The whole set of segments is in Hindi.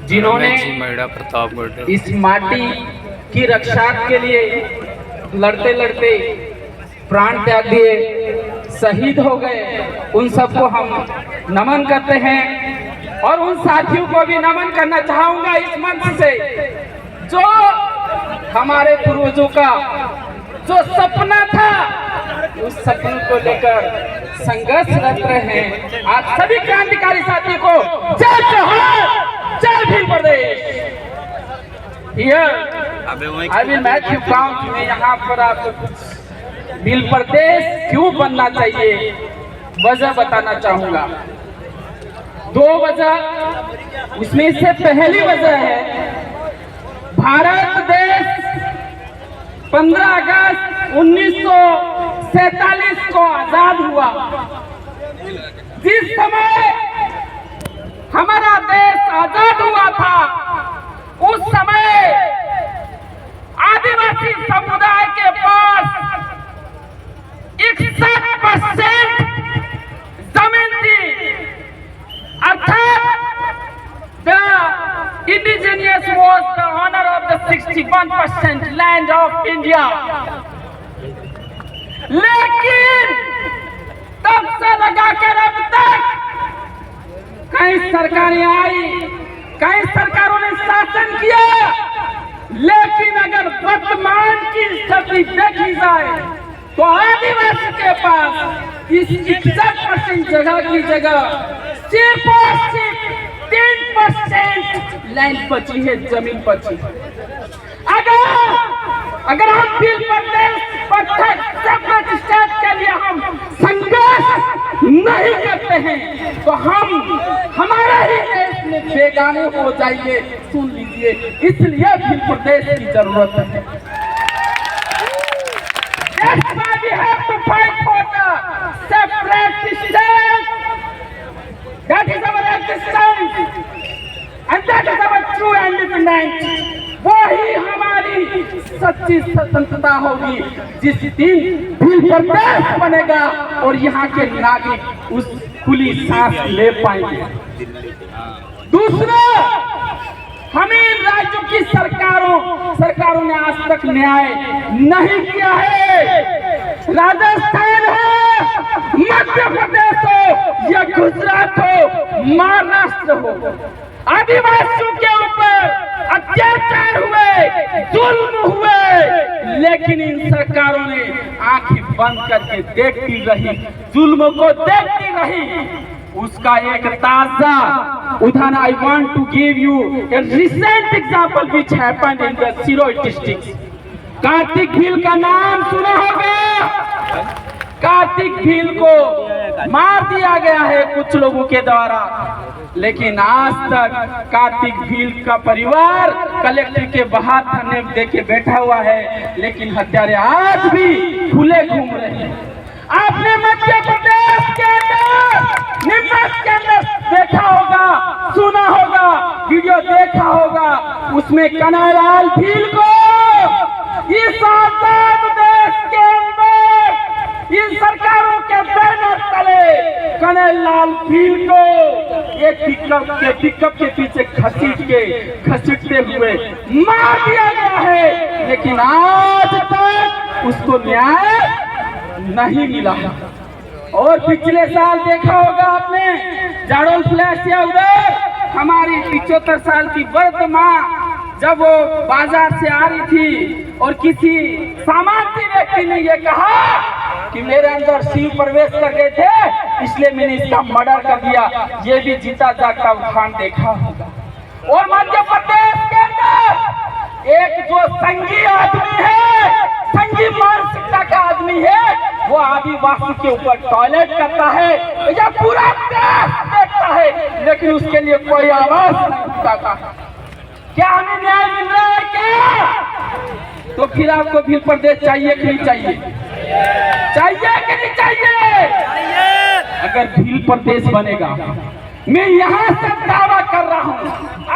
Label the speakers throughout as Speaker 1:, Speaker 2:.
Speaker 1: जिन्होंने इस माटी की रक्षा के लिए लड़ते लड़ते प्राण त्याग दिए, शहीद हो गए, उन सबको हम नमन करते हैं। और उन साथियों को भी नमन करना चाहूंगा इस मंच से, जो हमारे पूर्वजों का जो सपना था, उस सपने को लेकर संघर्षरत रहे हैं। आप सभी क्रांतिकारी साथियों को जय जोहार, जय Bhil Pradesh. I will make you count. मैं यहाँ पर आपको कुछ भील प्रदेश क्यों बनना चाहिए वजह बताना चाहूंगा। 2 वजह, उसमें से पहली वजह है भारत देश 15 अगस्त 1947 को आजाद हुआ। जिस समय हमारा देश आजाद हुआ था, उस समय आदिवासी समुदाय के पास 61% जमीन थी, अर्थात the indigenous was the owner of the 61% land of India। लेकिन तब से लगाकर अब तक कई सरकारें आई, कई सरकारों ने शासन किया, लेकिन अगर वर्तमान की स्थिति देखी जाए तो आदिवासी के पास इस 61% जगह की जगह सिर्फ और सिर्फ 3% लैंड बची है, जमीन बची है। अगर हम भील प्रदेश सेपरेट स्टेट के लिए हम संघर्ष नहीं करते हैं तो हम हमारा ही देश में बेगाने हो जाएंगे। सुन लीजिए, इसलिए भील प्रदेश की जरूरत है। That's why we have to fight for the separate state. That is our existence and that is our true independence। वही हमारी सच्ची स्वतंत्रता होगी जिस दिन भील प्रदेश बनेगा और यहाँ के नागरिक उस खुली सांस ले पाएंगे। दूसरा, हमें राज्यों की सरकारों ने आज तक न्याय नहीं किया है। राजस्थान हो, मध्य प्रदेश हो या गुजरात हो, महाराष्ट्र हो, आदिवासियों के ऊपर अत्याचार हुए, जुल्म हुए, लेकिन इन सरकारों ने आंखें बंद करके देखती रही, जुल्म को देखती रही। उसका एक ताजा उदाहरण I want to give you a recent example which happened in the Shiroi district। Kartik Bhil का नाम सुना होगा। कार्तिक भील को मार दिया गया है कुछ लोगों के द्वारा, लेकिन आज तक कार्तिक भील का परिवार कलेक्टर के बाहर धरने देके बैठा हुआ है, लेकिन हत्यारे आज भी खुले घूम रहे हैं। आपने मध्य प्रदेश के अंदर नीमच के अंदर देखा होगा, सुना होगा, वीडियो देखा होगा, उसमें कन्हैयालाल भील को इस आजाद देश के अंदर इन सरकारों के बैनर तले कन्हैयालाल भील को एक पिकअप के पीछे घसीटते हुए मार दिया गया है, लेकिन आज तक उसको न्याय नहीं मिला। और पिछले साल देखा होगा आपने, जाडोल फ्लैश या उधर हमारी 75 साल की वृद्ध माँ जब वो बाजार से आ रही थी और किसी सामान्य व्यक्ति ने ये कहा कि मेरे अंदर शिव प्रवेश कर गए थे, इसलिए मैंने इसका मर्डर कर दिया। ये भी जीता जागता उदाहरण देखा होगा। और मध्य प्रदेश के अंदर एक जो संघी आदमी है, संघी मानसिकता का आदमी है, वो आदिवासी के ऊपर टॉयलेट करता है या पूरा देश देखता है, लेकिन उसके लिए कोई आवाज नहीं उठाता। क्या हमें न्याय मिल रहा है क्या? तो फिर आपको भील प्रदेश चाहिए कि नहीं चाहिए? चाहिए कि नहीं चाहिए? अगर भील प्रदेश बनेगा, मैं यहाँ से दावा कर रहा हूँ,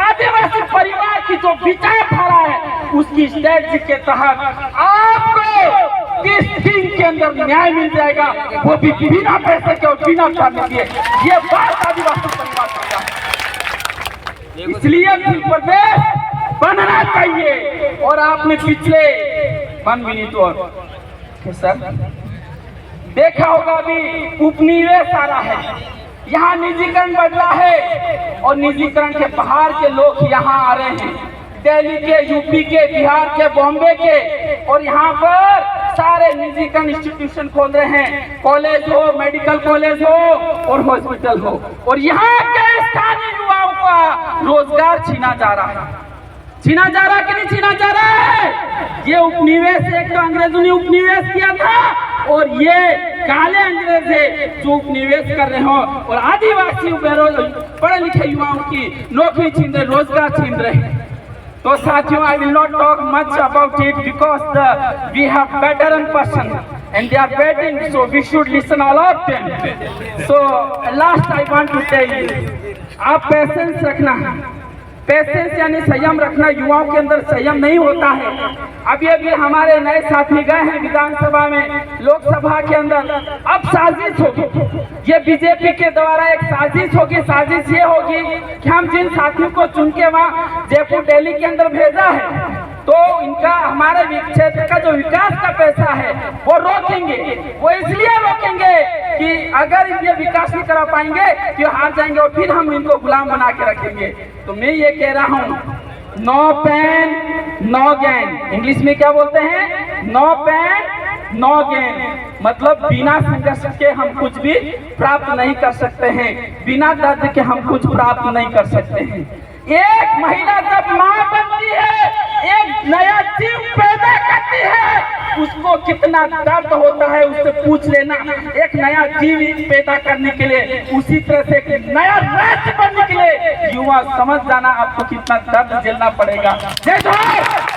Speaker 1: आदिवासी परिवार की जो विचारधारा है उसकी स्ट्रेटजी के तहत आपको 30 दिन के अंदर न्याय मिल जाएगा, वो भी बिना पैसे के और बिना करने के। ये बात आदिवासी परिवार करता है। इसलिए उत्तर प्रदेश बनना चाहिए। और आपने पिछले 1 मिनट और सर देखा होगा अभी उपनिवेश आ रहा है, यहाँ निजीकरण बढ़ रहा है और निजीकरण के बाहर के लोग यहाँ आ रहे हैं, दिल्ली के, यूपी के, बिहार के, बॉम्बे के, और यहाँ पर सारे निजीकरण इंस्टीट्यूशन खोल रहे हैं, कॉलेज हो, मेडिकल कॉलेज हो और हॉस्पिटल हो, और यहाँ के स्थानीय युवाओं का रोजगार छीना जा रहा है। छीना जा रहा कि नहीं छीना जा रहा है? ये उपनिवेश, एक तो अंग्रेजों ने उपनिवेश किया था और ये काले अंग्रेज है जो उपनिवेश कर रहे हो और आदिवासी पढ़े लिखे युवाओं की नौकरी छीन रहे, रोजगार छीन रहे। तो साथियों, I will not talk much about it because we have veteran person and they are waiting, so we should listen all of them. So last I want to tell you, आप पेशेंस रखना, पेशेंस यानी संयम रखना। युवाओं के अंदर संयम नहीं होता है। अभी अभी हमारे नए साथी गए हैं विधानसभा में, लोकसभा के अंदर। अब साजिश होगी, ये बीजेपी के द्वारा एक साजिश होगी। साजिश ये होगी कि हम जिन साथियों को चुन के वहाँ जयपुर, दिल्ली के अंदर भेजा है, तो इनका हमारे क्षेत्र का जो विकास का पैसा है वो रोकेंगे। वो इसलिए रोकेंगे कि अगर ये विकास नहीं करा पाएंगे तो हार जाएंगे और फिर हम इनको गुलाम बना के रखेंगे। तो मैं ये कह रहा हूँ, no pain no gain. English में क्या बोलते हैं? नो पेन नो गेन, मतलब बिना संघर्ष के हम कुछ भी प्राप्त नहीं कर सकते हैं, बिना दर्द के हम कुछ प्राप्त नहीं कर सकते हैं। एक महिला जब मां बनती है, एक नया जीव पैदा करती है, उसको कितना दर्द होता है उससे पूछ लेना। एक नया जीव पैदा करने के लिए, उसी तरह से एक नया राज्य बनने के लिए युवा समझ जाना आपको कितना दर्द झेलना पड़ेगा। जय जवान।